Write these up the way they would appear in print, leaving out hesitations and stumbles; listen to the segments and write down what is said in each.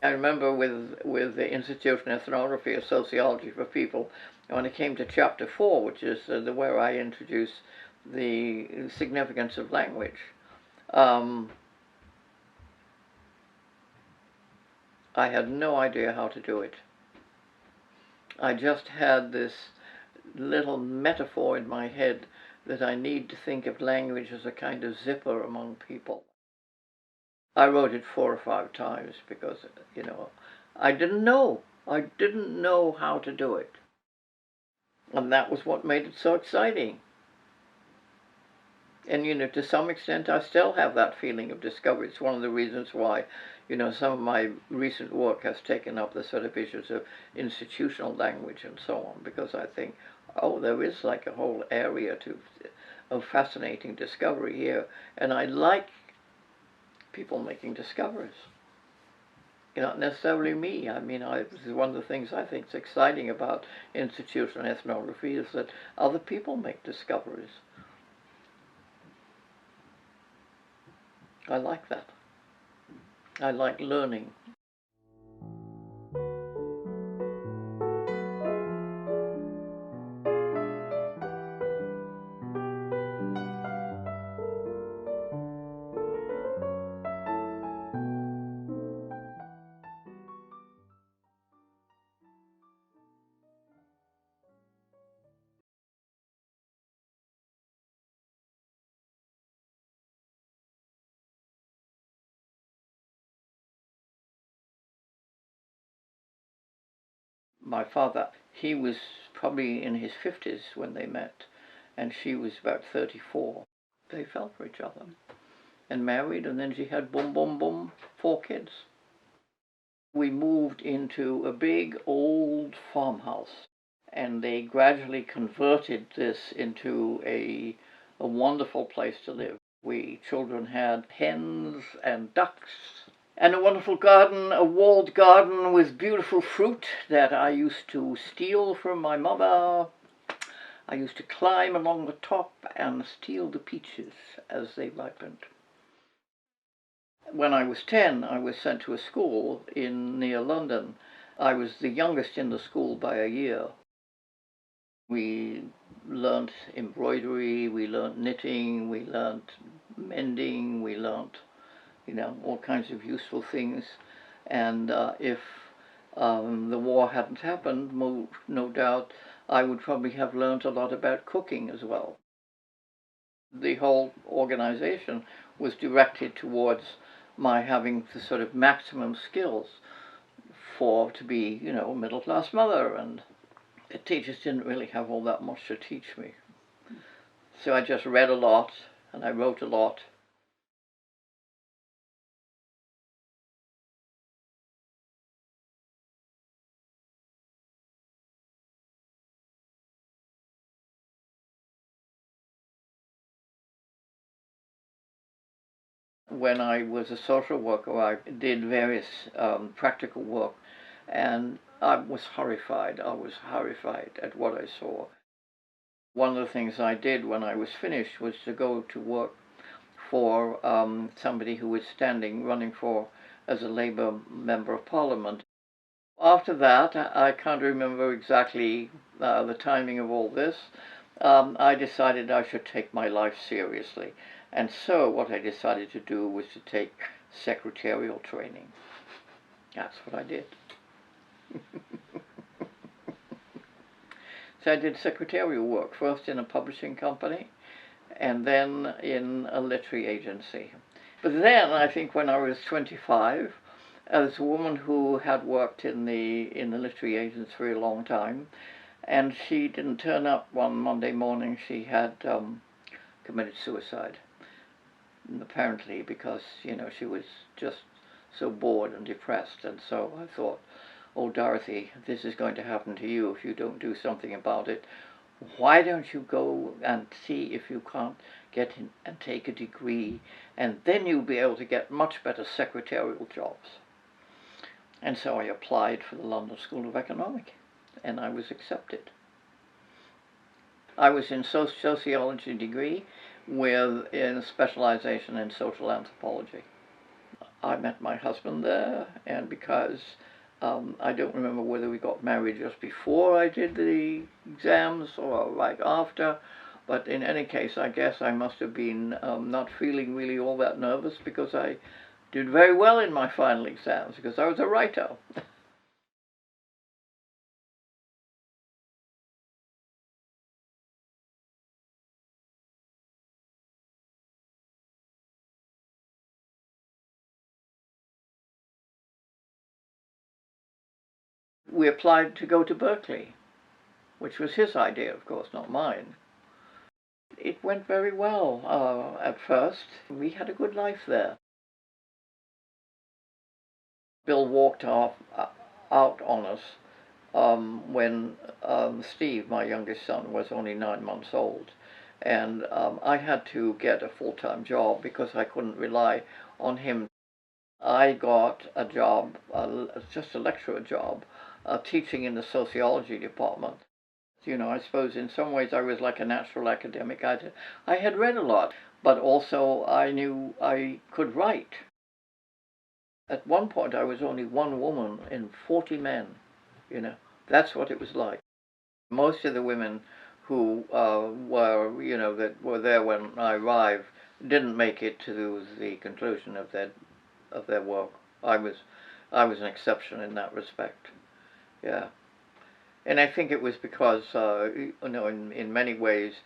I remember with the Institute of Ethnography or Sociology for People, when it came to Chapter 4, which is where I introduce the significance of language, I had no idea how to do it. I just had this little metaphor in my head that I need to think of language as a kind of zipper among people. I wrote it 4 or 5 times because, I didn't know. I didn't know how to do it. And that was what made it so exciting. And, to some extent, I still have that feeling of discovery. It's one of the reasons why, some of my recent work has taken up the sort of issues of institutional language and so on, because I think, there is like a whole area of fascinating discovery here. And I like people making discoveries. Not necessarily me. I mean, this is one of the things I think is exciting about institutional ethnography is that other people make discoveries. I like that. I like learning. My father, he was probably in his 50s when they met, and she was about 34. They fell for each other and married, and then she had 4 kids. We moved into a big old farmhouse, and they gradually converted this into a wonderful place to live. We children had hens and ducks, and a wonderful garden, a walled garden with beautiful fruit that I used to steal from my mother. I used to climb along the top and steal the peaches as they ripened. When I was 10, I was sent to a school near London. I was the youngest in the school by a year. We learnt embroidery, we learnt knitting, we learnt mending, we learnt all kinds of useful things. And if the war hadn't happened, no doubt I would probably have learned a lot about cooking as well. The whole organization was directed towards my having the sort of maximum skills to be, a middle-class mother, and the teachers didn't really have all that much to teach me. So I just read a lot, and I wrote a lot. When I was a social worker, I did various practical work, and I was horrified. I was horrified at what I saw. One of the things I did when I was finished was to go to work for somebody who was running as a Labour Member of Parliament. After that, I can't remember exactly the timing of all this. I decided I should take my life seriously. And so what I decided to do was to take secretarial training. That's what I did. So I did secretarial work, first in a publishing company, and then in a literary agency. But then, I think when I was 25, as a woman who had worked in the literary agency for a long time, and she didn't turn up one Monday morning. She had committed suicide, apparently because she was just so bored and depressed. And so I thought, oh, Dorothy, this is going to happen to you if you don't do something about it. Why don't you go and see if you can't get in and take a degree, and then you'll be able to get much better secretarial jobs. And so I applied for the London School of Economics, and I was accepted. I was in sociology degree with a specialization in social anthropology. I met my husband there, and because I don't remember whether we got married just before I did the exams or right after, but in any case, I guess I must have been not feeling really all that nervous, because I did very well in my final exams, because I was a writer. We applied to go to Berkeley, which was his idea, of course, not mine. It went very well at first. We had a good life there. Bill walked out on us when Steve, my youngest son, was only 9 months old. And I had to get a full-time job because I couldn't rely on him. I got a job, just a lecturer job, teaching in the sociology department. I suppose in some ways I was like a natural academic. I had read a lot, but also I knew I could write. At one point I was only one woman in 40 men, That's what it was like. Most of the women who that were there when I arrived didn't make it to the conclusion of their work. I was an exception in that respect. Yeah. And I think it was because, in many ways,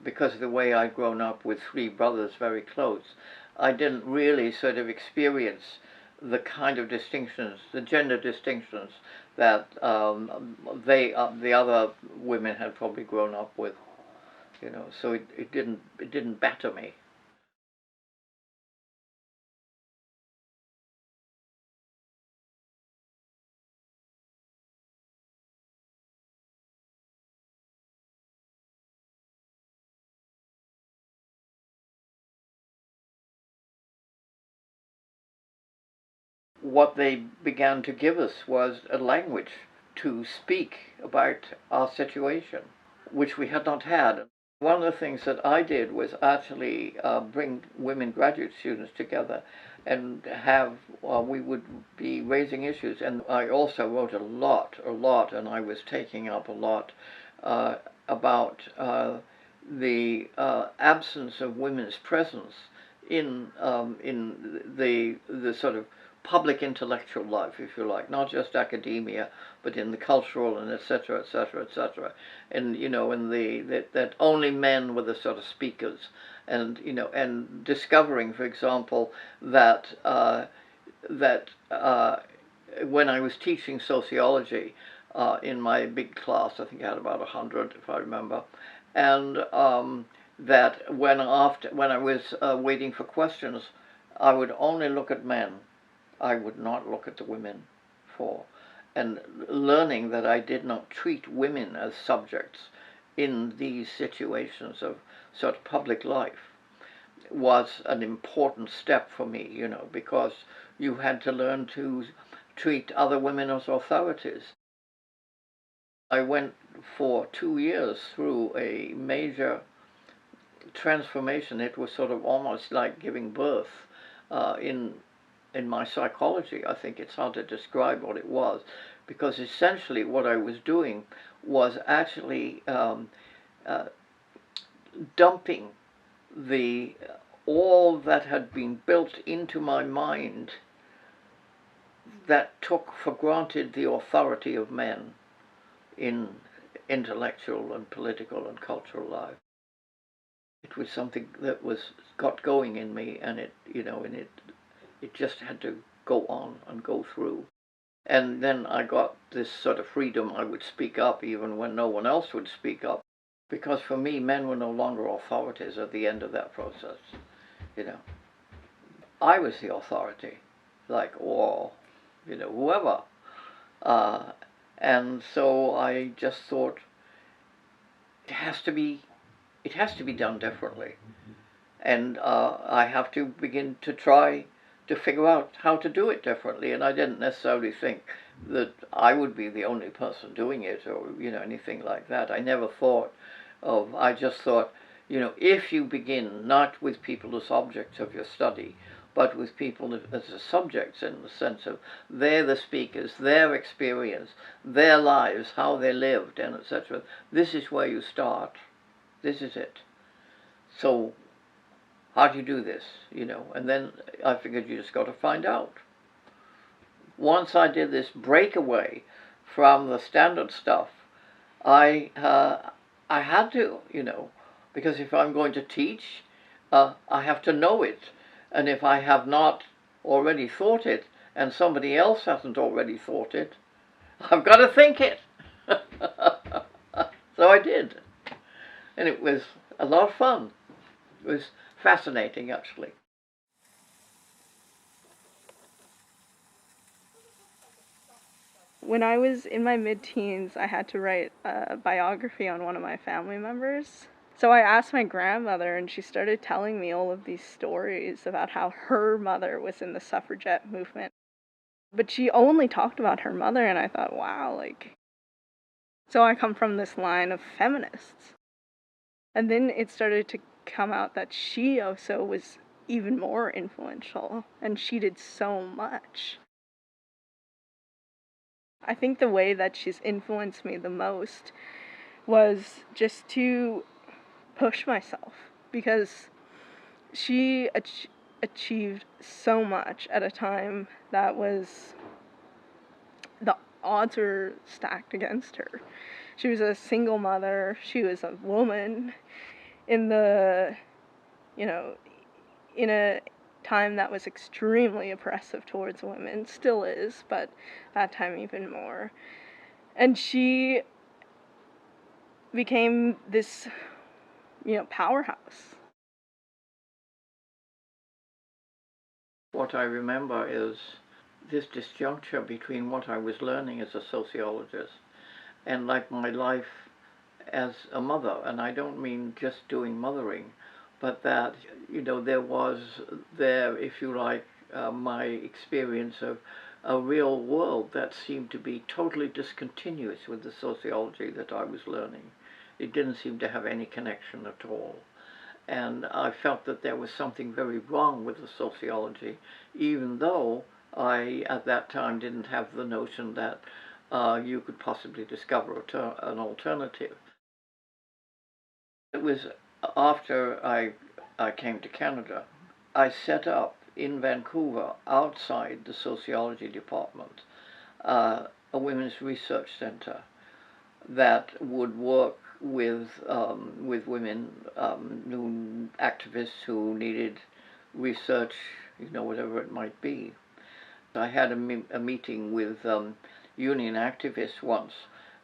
because of the way I'd grown up with 3 brothers very close, I didn't really sort of experience the kind of distinctions, the gender distinctions that the other women had probably grown up with, So it didn't batter me. What they began to give us was a language to speak about our situation, which we had not had. One of the things that I did was actually bring women graduate students together and we would be raising issues. And I also wrote a lot, and I was taking up a lot about the absence of women's presence in the sort of public intellectual life, if you like, not just academia, but in the cultural and etc., etc., etc. And that only men were the sort of speakers, and and discovering, for example, that when I was teaching sociology in my big class, I think I had about 100, if I remember, and that when I was waiting for questions, I would only look at men. I would not look at the women and learning that I did not treat women as subjects in these situations of sort of public life was an important step for me, because you had to learn to treat other women as authorities. I went for 2 years through a major transformation. It was sort of almost like giving birth in my psychology. I think it's hard to describe what it was, because essentially what I was doing was actually dumping all that had been built into my mind that took for granted the authority of men in intellectual and political and cultural life. It was something that got going in me, and it just had to go on and go through. And then I got this sort of freedom. I would speak up even when no one else would speak up, because for me, men were no longer authorities at the end of that process. I was the authority, or whoever. And so I just thought, it has to be done differently, and I have to begin to try to figure out how to do it differently. And I didn't necessarily think that I would be the only person doing it, or anything like that. I never thought I just thought, if you begin not with people as objects of your study, but with people as the subjects, in the sense of they're the speakers, their experience, their lives, how they lived, and etc. This is where you start. This is it. So how do you do this? And then I figured you just got to find out. Once I did this breakaway from the standard stuff, I had to, because if I'm going to teach, I have to know it. And if I have not already thought it, and somebody else hasn't already thought it, I've got to think it. So I did. And it was a lot of fun. It was fascinating, actually. When I was in my mid-teens, I had to write a biography on one of my family members. So I asked my grandmother, and she started telling me all of these stories about how her mother was in the suffragette movement. But she only talked about her mother, and I thought, wow, So I come from this line of feminists. And then it started to come out that she also was even more influential, and she did so much. I think the way that she's influenced me the most was just to push myself, because she achieved so much at a time that the odds were stacked against her. She was a single mother, she was a woman in in a time that was extremely oppressive towards women, still is, but that time even more. And she became this, powerhouse. What I remember is this disjuncture between what I was learning as a sociologist and like my life as a mother. And I don't mean just doing mothering, but that, there was if you like, my experience of a real world that seemed to be totally discontinuous with the sociology that I was learning. It didn't seem to have any connection at all. And I felt that there was something very wrong with the sociology, even though I, at that time, didn't have the notion that you could possibly discover an alternative. It was after I came to Canada, I set up in Vancouver, outside the sociology department, a women's research center that would work with women, activists who needed research, whatever it might be. I had a meeting with union activists once,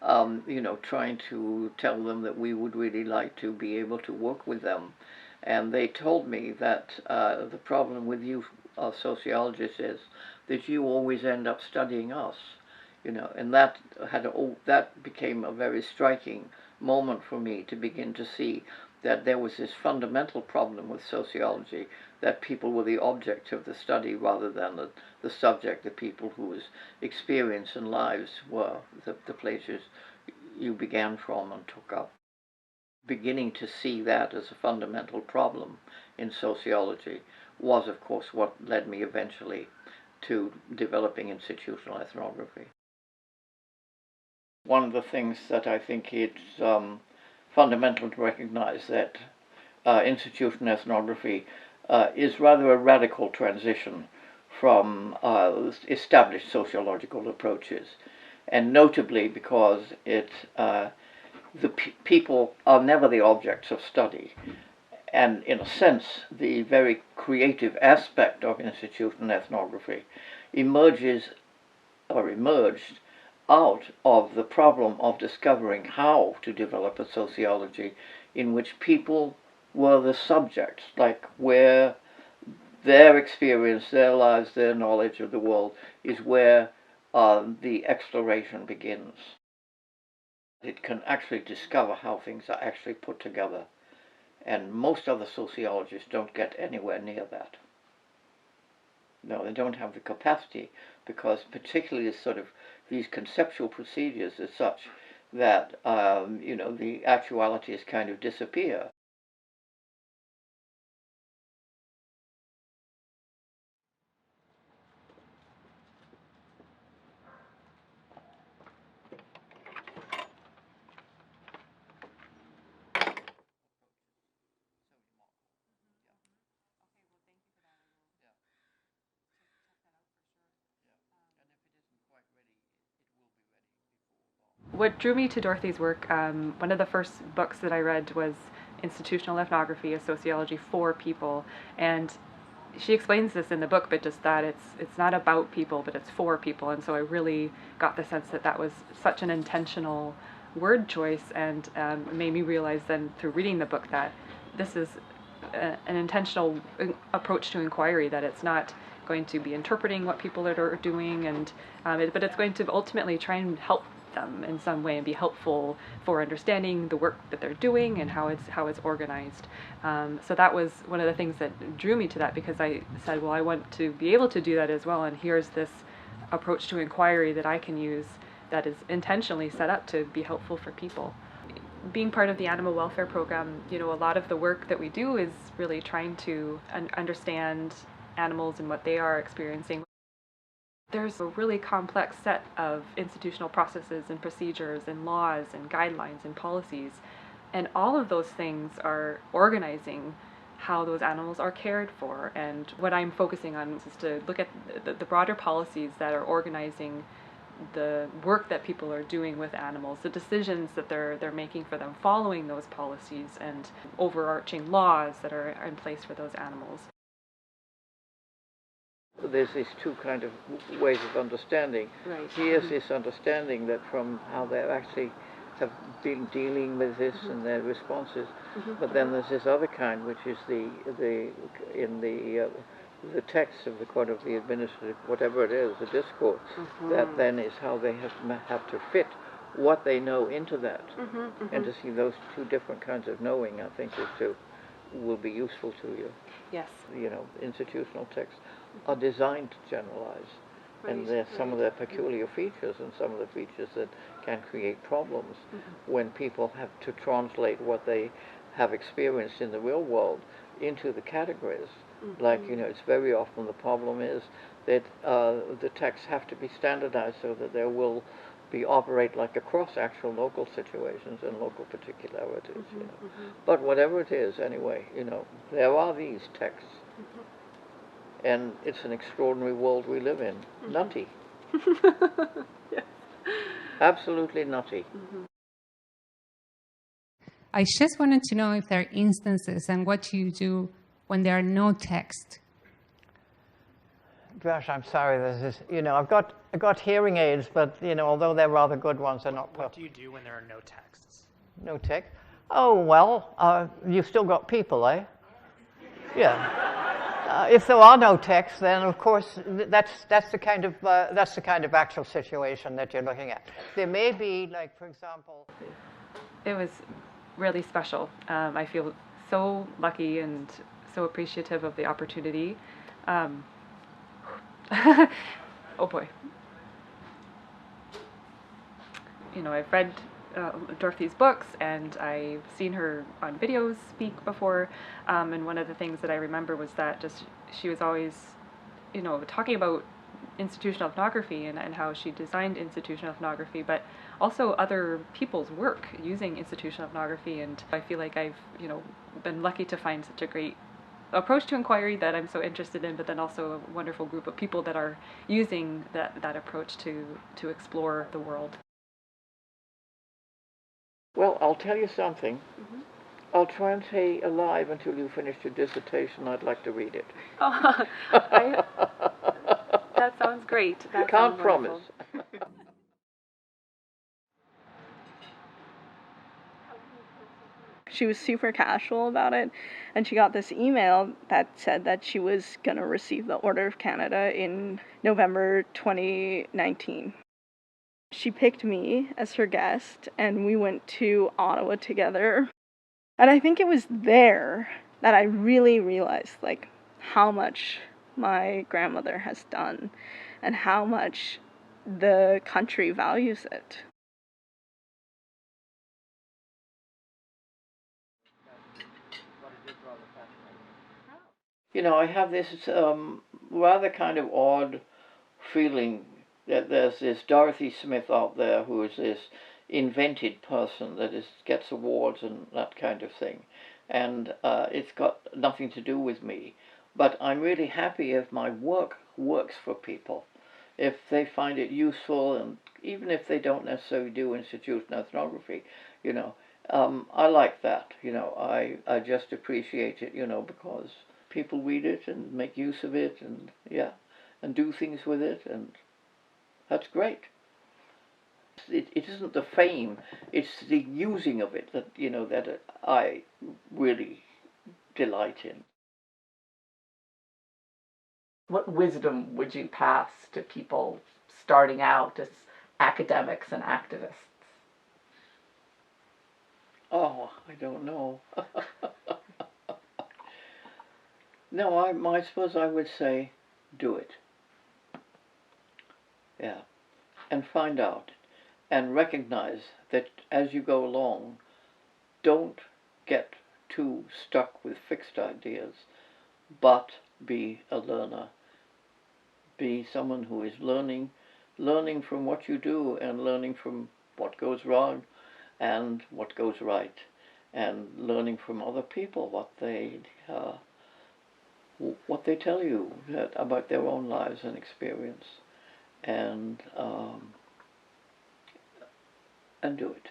trying to tell them that we would really like to be able to work with them. And they told me that the problem with you sociologists is that you always end up studying us. And that became a very striking moment for me to begin to see that there was this fundamental problem with sociology, that people were the object of the study rather than the subject, the people whose experience and lives were the places you began from and took up. Beginning to see that as a fundamental problem in sociology was, of course, what led me eventually to developing institutional ethnography. One of the things that I think it's fundamental to recognize that institutional ethnography is rather a radical transition from established sociological approaches, and notably because people are never the objects of study. And in a sense, the very creative aspect of institutional ethnography emerged out of the problem of discovering how to develop a sociology in which people were the subjects, like where their experience, their lives, their knowledge of the world is where the exploration begins. It can actually discover how things are actually put together, and most other sociologists don't get anywhere near that. No, they don't have the capacity, because particularly these conceptual procedures are such that the actualities kind of disappear. what drew me to Dorothy's work, one of the first books that I read was Institutional Ethnography, a Sociology for People, and she explains this in the book, but just that it's not about people, but it's for people, and so I really got the sense that that was such an intentional word choice, and made me realize then through reading the book that this is an intentional approach to inquiry, that it's not going to be interpreting what people are doing, and but it's going to ultimately try and help them in some way and be helpful for understanding the work that they're doing and how it's organized. So that was one of the things that drew me to that, because I said, well, I want to be able to do that as well, and here's this approach to inquiry that I can use that is intentionally set up to be helpful for people. Being part of the animal welfare program, a lot of the work that we do is really trying to understand animals and what they are experiencing. There's a really complex set of institutional processes and procedures and laws and guidelines and policies, and all of those things are organizing how those animals are cared for. And what I'm focusing on is to look at the broader policies that are organizing the work that people are doing with animals, the decisions that they're making for them, following those policies and overarching laws that are in place for those animals. There's these two kind of ways of understanding. Right. Here's this understanding that from how they actually have been dealing with this and their responses, but then there's this other kind, which is the text of the Court of the Administrative, whatever it is, the discourse, that then is how they have to fit what they know into that, and to see those two different kinds of knowing, I think, will be useful to you. Yes. Institutional texts are designed to generalize, and there's some of their peculiar features and some of the features that can create problems when people have to translate what they have experienced in the real world into the categories. Like, it's very often the problem is that the texts have to be standardized so that there will operate like across actual local situations and local particularities. But whatever it is, anyway, there are these texts. And it's an extraordinary world we live in. Nutty. Yes. Absolutely nutty. I just wanted to know if there are instances and what you do when there are no text. Gosh, I'm sorry. There's this, I've got hearing aids, but although they're rather good ones, they're not perfect. What do you do when there are no texts? No text. Oh well, you've still got people, eh? Yeah. If there are no texts, then of course that's the kind of actual situation that you're looking at. There may be, like, for example. It was really special. I feel so lucky and so appreciative of the opportunity. Oh boy. I've read Dorothy's books, and I've seen her on videos speak before, and one of the things that I remember was that she was always, talking about institutional ethnography and how she designed institutional ethnography, but also other people's work using institutional ethnography, and I feel like I've, been lucky to find such a great approach to inquiry that I'm so interested in, but then also a wonderful group of people that are using that approach to explore the world. Well, I'll tell you something. I'll try and stay alive until you finish your dissertation. I'd like to read it. Oh, that sounds great. That Can't promise. She was super casual about it, and she got this email that said that she was going to receive the Order of Canada in November 2019. She picked me as her guest, and we went to Ottawa together. And I think it was there that I really realized, like, how much my grandmother has done and how much the country values it. I have this rather kind of odd feeling that there's this Dorothy Smith out there who is this invented person that gets awards and that kind of thing. And it's got nothing to do with me. But I'm really happy if my work works for people. If they find it useful and even if they don't necessarily do institutional ethnography, you know, I like that. You know, I just appreciate it, you know, because people read it and make use of it, and yeah, and do things with it, and that's great. It isn't the fame, it's the using of it that, you know, that I really delight in. What wisdom would you pass to people starting out as academics and activists? Oh, I don't know. No, I suppose I would say do it. Yeah. And find out. And recognize that as you go along, don't get too stuck with fixed ideas, but be a learner. Be someone who is learning from what you do and learning from what goes wrong and what goes right, and learning from other people what they tell you about their own lives and experience, and do it.